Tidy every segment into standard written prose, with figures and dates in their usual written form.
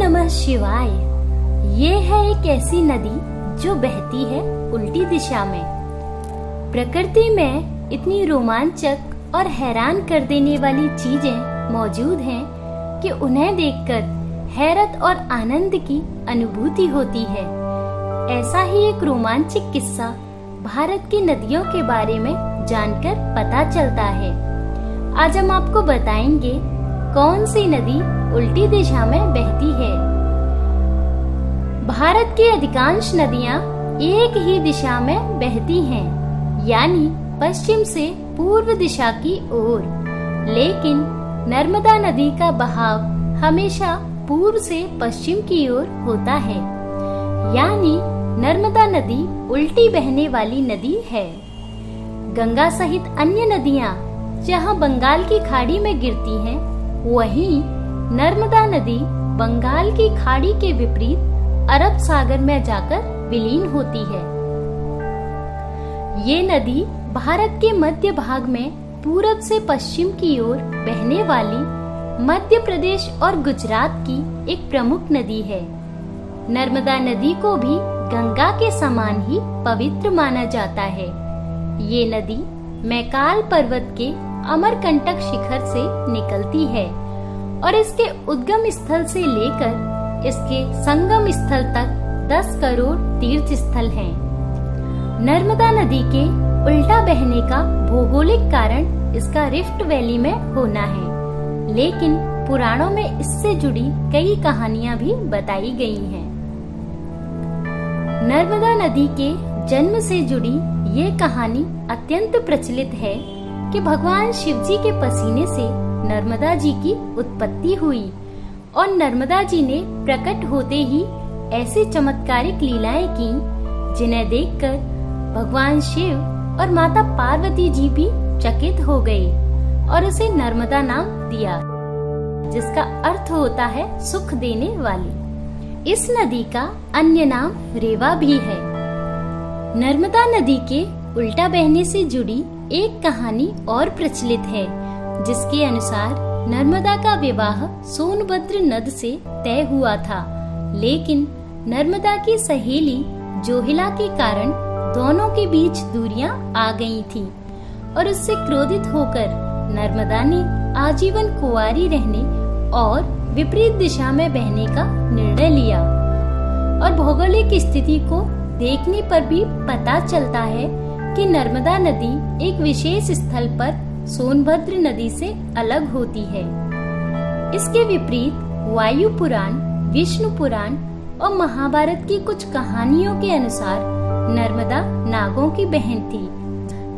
नमः शिवाय। ये है एक ऐसी नदी जो बहती है उल्टी दिशा में। प्रकृति में इतनी रोमांचक और हैरान कर देने वाली चीजें मौजूद हैं कि उन्हें देखकर हैरत और आनंद की अनुभूति होती है। ऐसा ही एक रोमांचक किस्सा भारत की नदियों के बारे में जानकर पता चलता है। आज हम आपको बताएंगे कौन सी नदी उल्टी दिशा में बहती है। भारत की अधिकांश नदियां एक ही दिशा में बहती हैं, यानी पश्चिम से पूर्व दिशा की ओर। लेकिन नर्मदा नदी का बहाव हमेशा पूर्व से पश्चिम की ओर होता है, यानी नर्मदा नदी उल्टी बहने वाली नदी है। गंगा सहित अन्य नदियां जहां बंगाल की खाड़ी में गिरती हैं, वहीं नर्मदा नदी बंगाल की खाड़ी के विपरीत अरब सागर में जाकर विलीन होती है। ये नदी भारत के मध्य भाग में पूरब से पश्चिम की ओर बहने वाली मध्य प्रदेश और गुजरात की एक प्रमुख नदी है। नर्मदा नदी को भी गंगा के समान ही पवित्र माना जाता है। ये नदी मैकाल पर्वत के अमरकंटक शिखर से निकलती है और इसके उद्गम स्थल से लेकर इसके संगम स्थल तक 10 करोड़ तीर्थ स्थल हैं। नर्मदा नदी के उल्टा बहने का भौगोलिक कारण इसका रिफ्ट वैली में होना है, लेकिन पुराणों में इससे जुड़ी कई कहानियां भी बताई गई हैं। नर्मदा नदी के जन्म से जुड़ी ये कहानी अत्यंत प्रचलित है कि भगवान शिवजी के पसीने से नर्मदा जी की उत्पत्ति हुई और नर्मदा जी ने प्रकट होते ही ऐसी चमत्कारिक लीलाएं की जिन्हें देखकर भगवान शिव और माता पार्वती जी भी चकित हो गए और उसे नर्मदा नाम दिया, जिसका अर्थ होता है सुख देने वाली। इस नदी का अन्य नाम रेवा भी है। नर्मदा नदी के उल्टा बहने से जुड़ी एक कहानी और प्रचलित है, जिसके अनुसार नर्मदा का विवाह सोनभद्र नद से तय हुआ था, लेकिन नर्मदा की सहेली जोहिला के कारण दोनों के बीच दूरियां आ गई थीं और उससे क्रोधित होकर नर्मदा ने आजीवन कुंवारी रहने और विपरीत दिशा में बहने का निर्णय लिया। और भौगोलिक स्थिति को देखने पर भी पता चलता है कि नर्मदा नदी एक विशेष स्थल पर सोनभद्र नदी से अलग होती है। इसके विपरीत वायु पुराण, विष्णु पुराण और महाभारत की कुछ कहानियों के अनुसार नर्मदा नागों की बहन थी,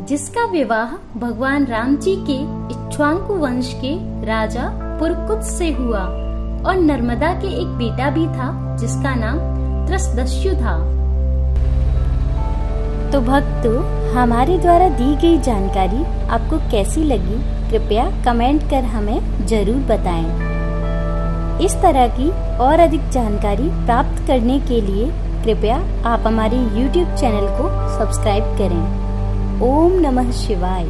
जिसका विवाह भगवान राम जी के इक्ष्वाकु वंश के राजा पुरकुत से हुआ और नर्मदा के एक बेटा भी था जिसका नाम त्रसदस्यु था। तो भक्तों, हमारे द्वारा दी गई जानकारी आपको कैसी लगी, कृपया कमेंट कर हमें जरूर बताएं। इस तरह की और अधिक जानकारी प्राप्त करने के लिए कृपया आप हमारे YouTube चैनल को सब्सक्राइब करें। ओम नमः शिवाय।